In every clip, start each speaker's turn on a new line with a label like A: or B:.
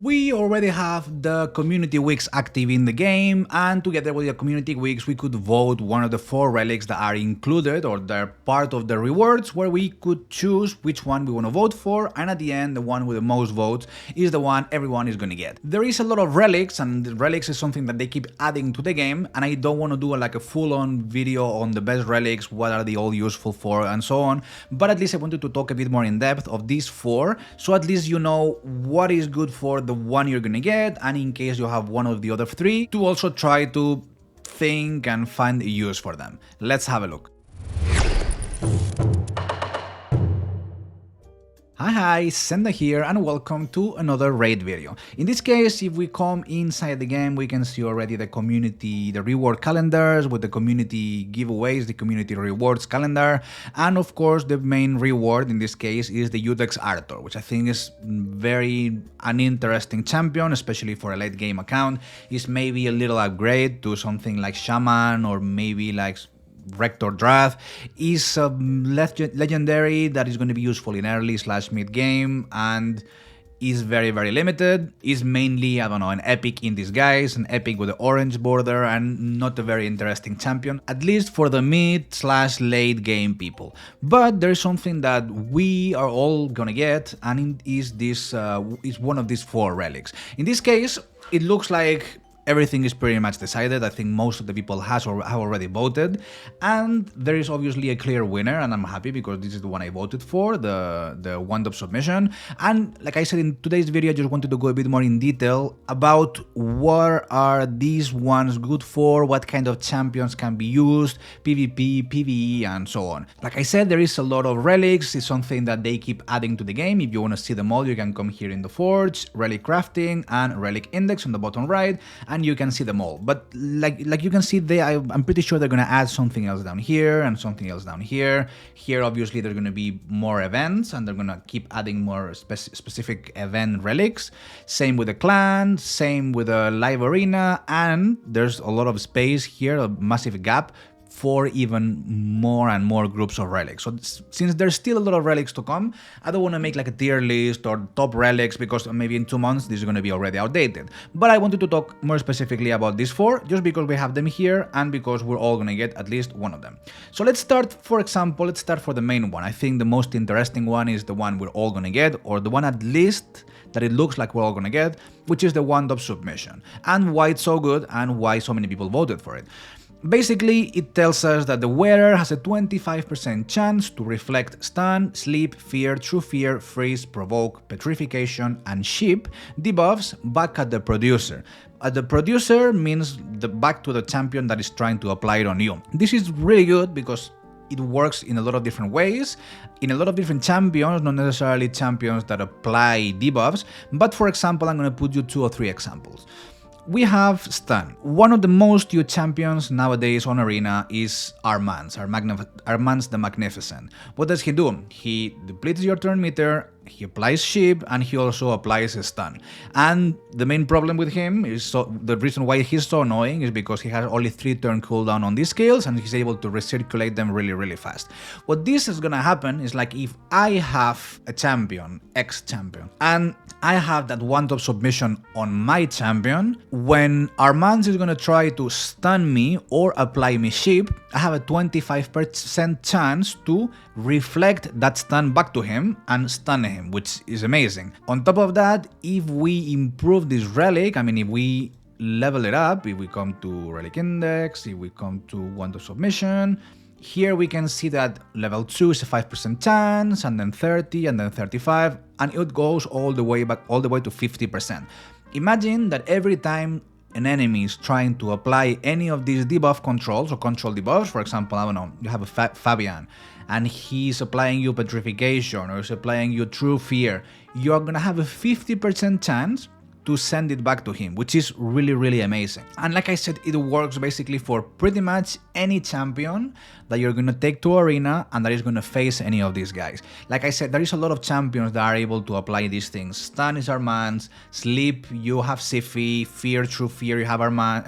A: We already have the community weeks active in the game, and together with the community weeks we could vote one of the 4 relics that are included or they're part of the rewards, where we could choose which one we want to vote for, and at the end the one with the most votes is the one everyone is going to get. There is a lot of relics, and the relics is something that they keep adding to the game, and I don't want to do like a full-on video on the best relics, what are they all useful for and so on, but at least I wanted to talk a bit more in depth of these 4, so at least you know what is good for the one you're gonna get, and in case you have one of the other 3, to also try to think and find a use for them. Let's have a look. Hi, Senda here and welcome to another raid video. In this case, if we come inside the game, we can see already the community, the reward calendars with the community giveaways, the community rewards calendar, and of course the main reward in this case is the Udex Arthur, which I think is very an interesting champion, especially for a late game account. Is maybe a little upgrade to something like Shaman or maybe like Rector Drath. Is a legendary that is going to be useful in early/mid game and is very limited. Is mainly, I don't know, an epic in disguise, an epic with the orange border, and not a very interesting champion, at least for the mid/late game people. But there is something that we are all gonna get, and it is this is one of these 4 relics. In this case, it looks like everything is pretty much decided. I think most of the people have already voted, and there is obviously a clear winner, and I'm happy because this is the one I voted for, the one-up submission. And like I said in today's video, I just wanted to go a bit more in detail about what are these ones good for, what kind of champions can be used, PvP, PvE, and so on. Like I said, there is a lot of relics. It's something that they keep adding to the game. If you want to see them all, you can come here in the Forge, Relic Crafting, and Relic Index on the bottom right, and you can see them all. But like you can see, I'm pretty sure they're gonna add something else down here and something else down here. Here obviously there's gonna be more events, and they're gonna keep adding more specific event relics. Same with the clan, same with the live arena, and there's a lot of space here, a massive gap for even more and more groups of relics. So since there's still a lot of relics to come, I don't want to make like a tier list or top relics, because maybe in 2 months this is going to be already outdated. But I wanted to talk more specifically about these 4, just because we have them here and because we're all going to get at least one of them. So let's start, for example, let's start for the main one. I think the most interesting one is the one we're all going to get, or the one at least that it looks like we're all going to get, which is the one-up submission. And why it's so good and why so many people voted for it. Basically, it tells us that the wearer has a 25% chance to reflect stun, sleep, fear, true fear, freeze, provoke, petrification, and ship debuffs back at the producer. The producer means back to the champion that is trying to apply it on you. This is really good because it works in a lot of different ways, in a lot of different champions, not necessarily champions that apply debuffs, but for example, I'm going to put you 2 or 3 examples. We have stun. One of the most used champions nowadays on Arena is Armance the Magnificent. What does he do? He depletes your turn meter, he applies ship, and he also applies a stun. And the main problem with him is, the reason why he's so annoying is because he has only 3 turn cooldown on these skills, and he's able to recirculate them really fast. What this is gonna happen is, like, if I have a champion, X champion, and I have that one-top submission on my champion, when Armance is gonna try to stun me or apply me ship, I have a 25% chance to reflect that stun back to him and stun him, which is amazing. On top of that, if we improve this relic, I mean, if we level it up, if we come to Relic Index, if we come to one-top submission, here we can see that level 2 is a 5% chance, and then 30, and then 35, and it goes all the way back, all the way to 50%. Imagine that every time an enemy is trying to apply any of these debuff controls or control debuffs, for example, I don't know, you have a Fabian, and he's applying you petrification or he's applying you true fear, you're gonna have a 50% chance to send it back to him, which is really amazing. And like I said, it works basically for pretty much any champion that you're gonna take to Arena and that is gonna face any of these guys. Like I said, there is a lot of champions that are able to apply these things. Stun is Armance, Sleep, you have Siphi, Fear, True Fear, you have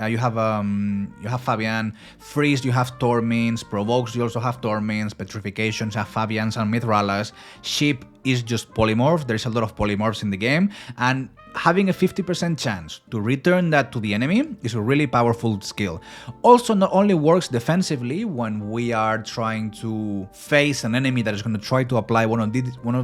A: you have Fabian, Freeze, you have Torments, Provokes, you also have Torments, Petrifications, you have Fabians and Mithralas, Ship is just polymorph, there's a lot of polymorphs in the game, and having a 50% chance to return that to the enemy is a really powerful skill. Also, not only works defensively when we are trying to face an enemy that is going to try to apply one of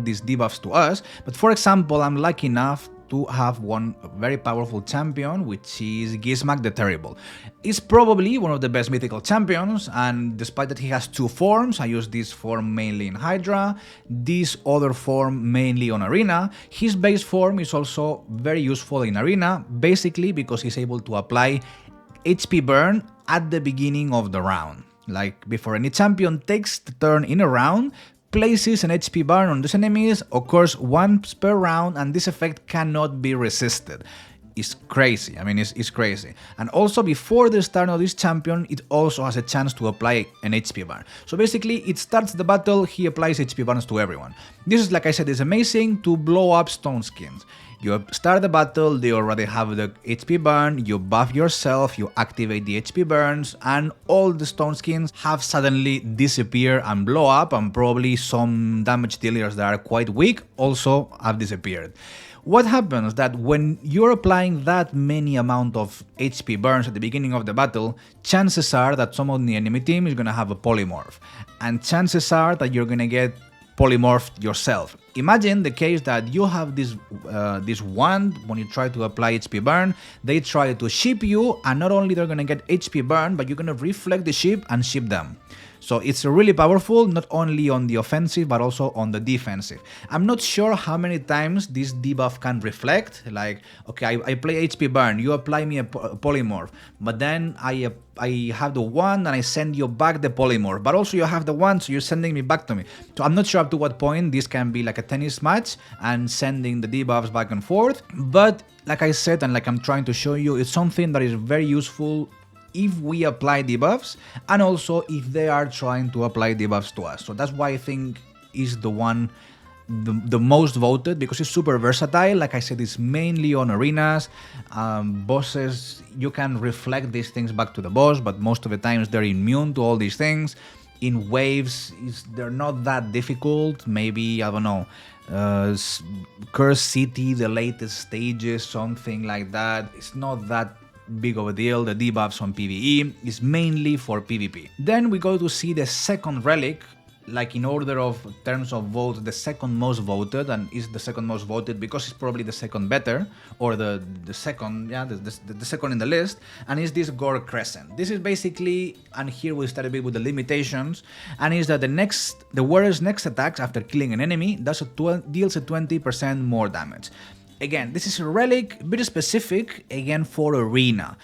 A: these debuffs to us, but for example, I'm lucky enough to have one very powerful champion, which is Gizmak the Terrible. He's probably one of the best mythical champions, and despite that he has two forms, I use this form mainly in Hydra, this other form mainly on Arena. His base form is also very useful in Arena, basically because he's able to apply HP burn at the beginning of the round. Like before any champion takes the turn in a round, places an HP burn on those enemies, occurs once per round, and this effect cannot be resisted. It's crazy, I mean it's crazy. And also before the start of this champion, it also has a chance to apply an HP burn. So basically it starts the battle, he applies HP burns to everyone. This is, like I said, is amazing to blow up stone skins. You start the battle, they already have the HP burn, you buff yourself, you activate the HP burns, and all the stone skins have suddenly disappeared and blow up, and probably some damage dealers that are quite weak also have disappeared. What happens that when you're applying that many amount of HP burns at the beginning of the battle, chances are that some of the enemy team is gonna have a polymorph, and chances are that you're gonna get polymorphed yourself. Imagine the case that you have this wand, when you try to apply HP burn, they try to ship you, and not only they're gonna get HP burn, but you're gonna reflect the ship and ship them. So it's really powerful, not only on the offensive, but also on the defensive. I'm not sure how many times this debuff can reflect, like, okay, I play HP burn, you apply me a polymorph, but then I have the wand and I send you back the polymorph, but also you have the wand, so you're sending me back to me. So I'm not sure up to what point this can be like a tennis match and sending the debuffs back and forth, but like I said, and like I'm trying to show you, it's something that is very useful if we apply debuffs, and also if they are trying to apply debuffs to us. So that's why I think is the one the most voted, because it's super versatile. Like I said, it's mainly on arenas, bosses. You can reflect these things back to the boss, but most of the times they're immune to all these things. In waves, they're not that difficult. Maybe, I don't know, Curse City, the latest stages, something like that. It's not that big of a deal. The debuffs on PvE is mainly for PvP. Then we go to see the second relic, like in order of terms of vote, the second most voted, and is the second most voted because it's probably the second better, or the second, yeah, the second in the list, and is this Gore Crescent. This is basically, and here we start a bit with the limitations, and is that the warrior's next attacks after killing an enemy deals a 20% more damage. Again, this is a relic, very specific, again for arena.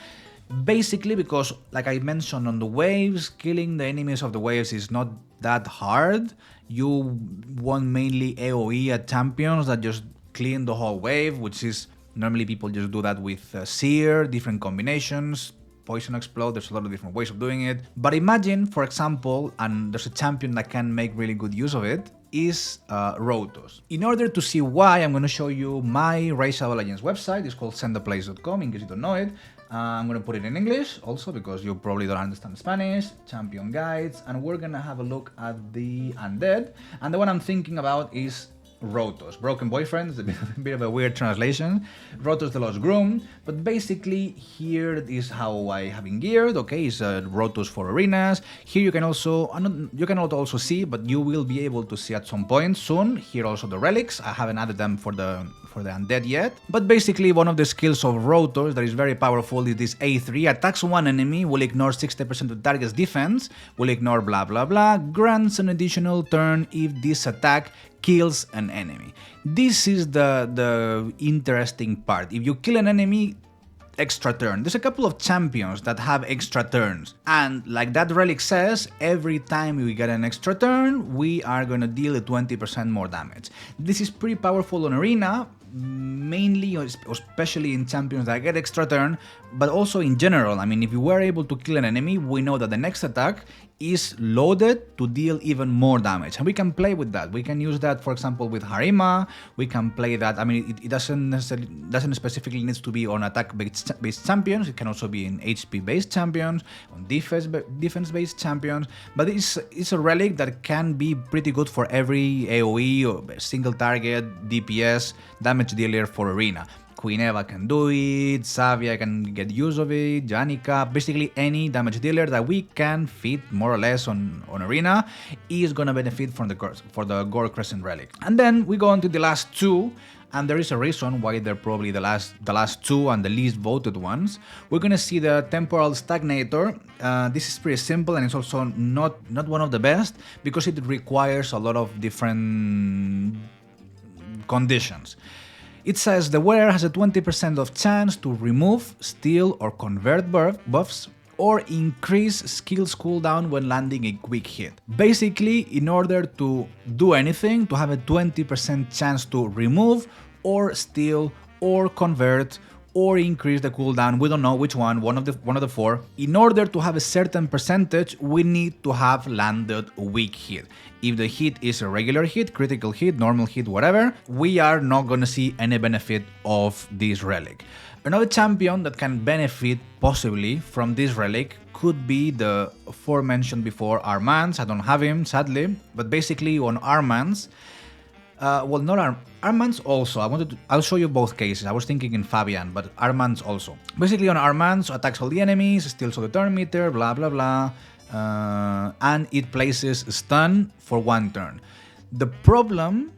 A: Basically because, like I mentioned on the waves, killing the enemies of the waves is not that hard. You want mainly AoE at champions that just clean the whole wave, which is, normally people just do that with Seer, different combinations, Poison Explode, there's a lot of different ways of doing it. But imagine, for example, and there's a champion that can make really good use of it, is Rotos. In order to see why, I'm going to show you my Racial Alliance website. It's called sendaplays.com, in case you don't know it. I'm going to put it in English also because you probably don't understand Spanish, champion guides, and we're going to have a look at the undead. And the one I'm thinking about is Rotos. Broken Boyfriend is a bit of a weird translation. Rotos the Lost Groom, but basically here is how I have been geared. Okay, it's Rotos for arenas. Here you can also, you cannot also see, but you will be able to see at some point soon. Here also the relics. I haven't added them for the undead yet. But basically one of the skills of Rotos that is very powerful is this A3. Attacks one enemy, will ignore 60% of the target's defense, will ignore blah blah blah, grants an additional turn if this attack kills an enemy. This is the interesting part. If you kill an enemy, extra turn. There's a couple of champions that have extra turns, and like that relic says, every time we get an extra turn, we are gonna deal 20% more damage. This is pretty powerful on arena, mainly, especially in champions that get extra turn, but also in general. I mean, if you were able to kill an enemy, we know that the next attack is loaded to deal even more damage, and we can play with that. We can use that, for example, with Harima. We can play that. I mean, it doesn't specifically needs to be on attack-based champions. It can also be in HP-based champions, on defense-based champions. But it's a relic that can be pretty good for every AOE or single target DPS damage dealer for arena. Queen Eva can do it, Savia can get use of it, Janica, basically any damage dealer that we can fit more or less on Arena is gonna benefit from the Gore Crescent Relic. And then we go on to the last two, and there is a reason why they're probably the last two and the least voted ones. We're gonna see the Temporal Stagnator. This is pretty simple, and it's also not one of the best because it requires a lot of different conditions. It says the wearer has a 20% of chance to remove, steal, or convert buffs, or increase skills cooldown when landing a quick hit. Basically, in order to do anything, to have a 20% chance to remove, or steal, or convert, or increase the cooldown, we don't know which one of the four. In order to have a certain percentage, we need to have landed a weak hit. If the hit is a regular hit, critical hit, normal hit, whatever, we are not gonna see any benefit of this relic. Another champion that can benefit possibly from this relic could be the aforementioned before Armans. I don't have him, sadly, but basically on Armans, well, not Armans also. I'll show you both cases. I was thinking in Fabian, but Armans also. Basically on Armans, attacks all the enemies, steals all the turn meter, blah blah blah, and it places stun for 1 turn. The problem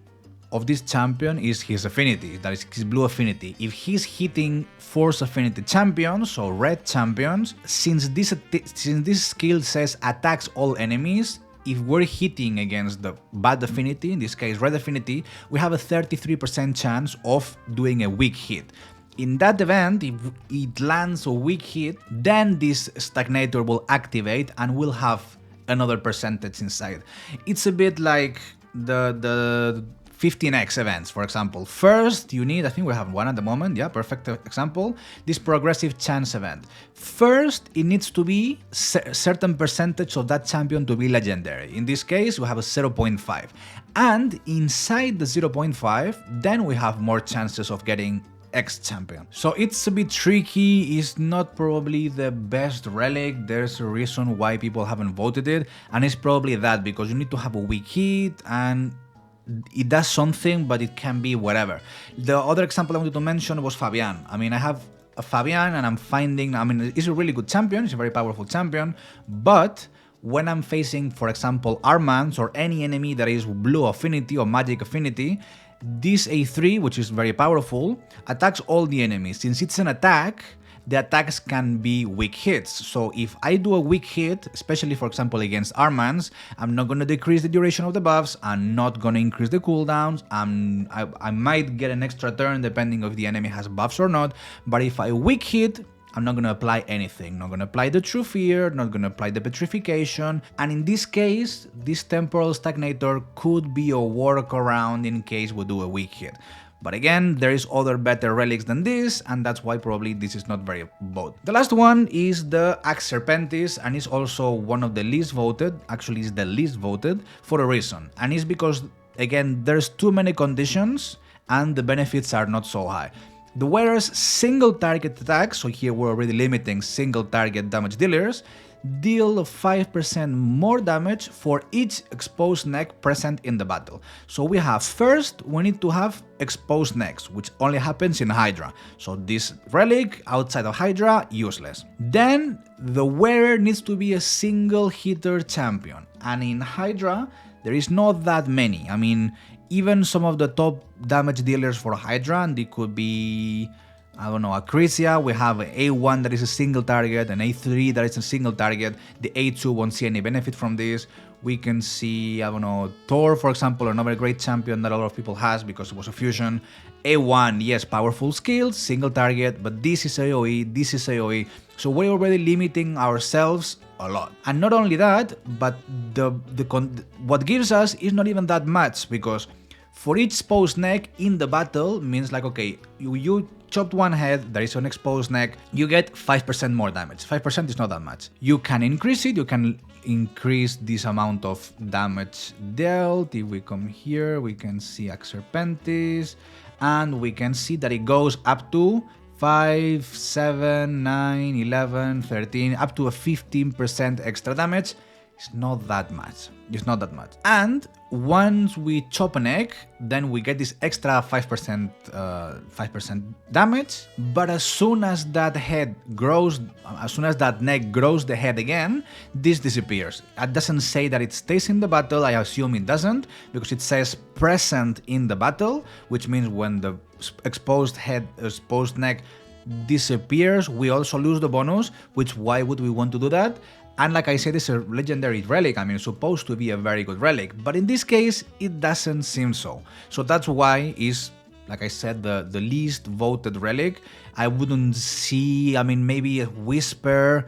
A: of this champion is his affinity, that is his blue affinity. If he's hitting force affinity champions, so red champions, since this skill says attacks all enemies, if we're hitting against the bad affinity, in this case red affinity, we have a 33% chance of doing a weak hit. In that event, if it lands a weak hit, then this stagnator will activate and we'll have another percentage inside. It's a bit like the 15x events, for example. First, you need, I think we have one at the moment, yeah, perfect example, this progressive chance event. First, it needs to be a certain percentage of that champion to be legendary. In this case, we have a 0.5. And inside the 0.5, then we have more chances of getting X champion. So it's a bit tricky, it's not probably the best relic, there's a reason why people haven't voted it, and it's probably that, because you need to have a weak hit, and it does something, but it can be whatever. The other example I wanted to mention was Fabian. I mean, I have a Fabian and I'm finding, I mean, it's a really good champion, it's a very powerful champion, but when I'm facing, for example, Armans or any enemy that is blue affinity or magic affinity, this A3, which is very powerful, attacks all the enemies. Since it's an attack, the attacks can be weak hits. So if I do a weak hit, especially for example against Armans, I'm not going to decrease the duration of the buffs, I'm not going to increase the cooldowns, I might get an extra turn depending if the enemy has buffs or not, but if I weak hit, I'm not going to apply anything, not going to apply the True Fear, not going to apply the Petrification, and in this case, this Temporal Stagnator could be a workaround in case we do a weak hit. But again, there is other better relics than this, and that's why probably this is not very voted. The last one is the Axe Serpentis, and it's also one of the least voted, actually it's the least voted, for a reason. And it's because, again, there's too many conditions, and the benefits are not so high. The wearer's single target attacks, so here we're already limiting single target damage dealers, deal 5% more damage for each exposed neck present in the battle. So we have, first, we need to have exposed necks, which only happens in Hydra. So this relic outside of Hydra, useless. Then the wearer needs to be a single hitter champion. And in Hydra, there is not that many. I mean, even some of the top damage dealers for Hydra, and they could be, I don't know, Acrisia, we have A1 that is a single target, and A3 that is a single target. The A2 won't see any benefit from this. We can see, I don't know, Thor, for example, another great champion that a lot of people has because it was a fusion. A1, yes, powerful skills, single target, but this is AoE, this is AoE. So we're already limiting ourselves a lot. And not only that, but what gives us is not even that much, because for each exposed neck in the battle means like, okay, you chopped one head, there is an exposed neck, you get 5% more damage. 5% is not that much. You can increase it, you can increase this amount of damage dealt. If we come here, we can see Axe Serpentis, and we can see that it goes up to 5, 7, 9, 11, 13, up to a 15% extra damage It's not that much. It's not that much. And once we chop an egg, then we get this extra 5% damage. But as soon as that head grows, as soon as that neck grows the head again, this disappears. It doesn't say that it stays in the battle. I assume it doesn't, because it says present in the battle, which means when the exposed head, exposed neck disappears, we also lose the bonus, which why would we want to do that? And like I said, it's a legendary relic. I mean, it's supposed to be a very good relic, but in this case, it doesn't seem so. So that's why it's, like I said, the least voted relic. I wouldn't see, I mean, maybe a Whisper,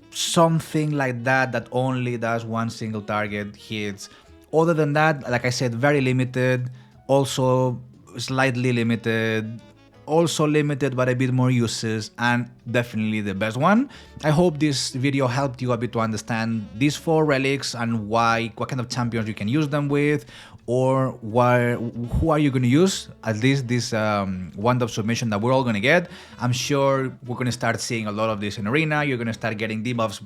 A: something like that, that only does one single target hits. Other than that, like I said, very limited, also slightly limited, also limited but a bit more uses, and definitely the best one. I hope this video helped you a bit to understand these 4 relics and what kind of champions you can use them with, or who are you going to use, at least this wand of submission that we're all going to get. I'm sure we're going to start seeing a lot of this in Arena. You're going to start getting debuffs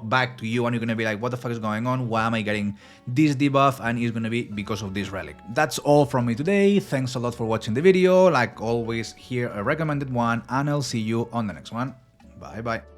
A: back to you, and you're going to be like, what the fuck is going on? Why am I getting this debuff? And it's going to be because of this relic. That's all from me today. Thanks a lot for watching the video. Like always, here a recommended one, and I'll see you on the next one. Bye bye.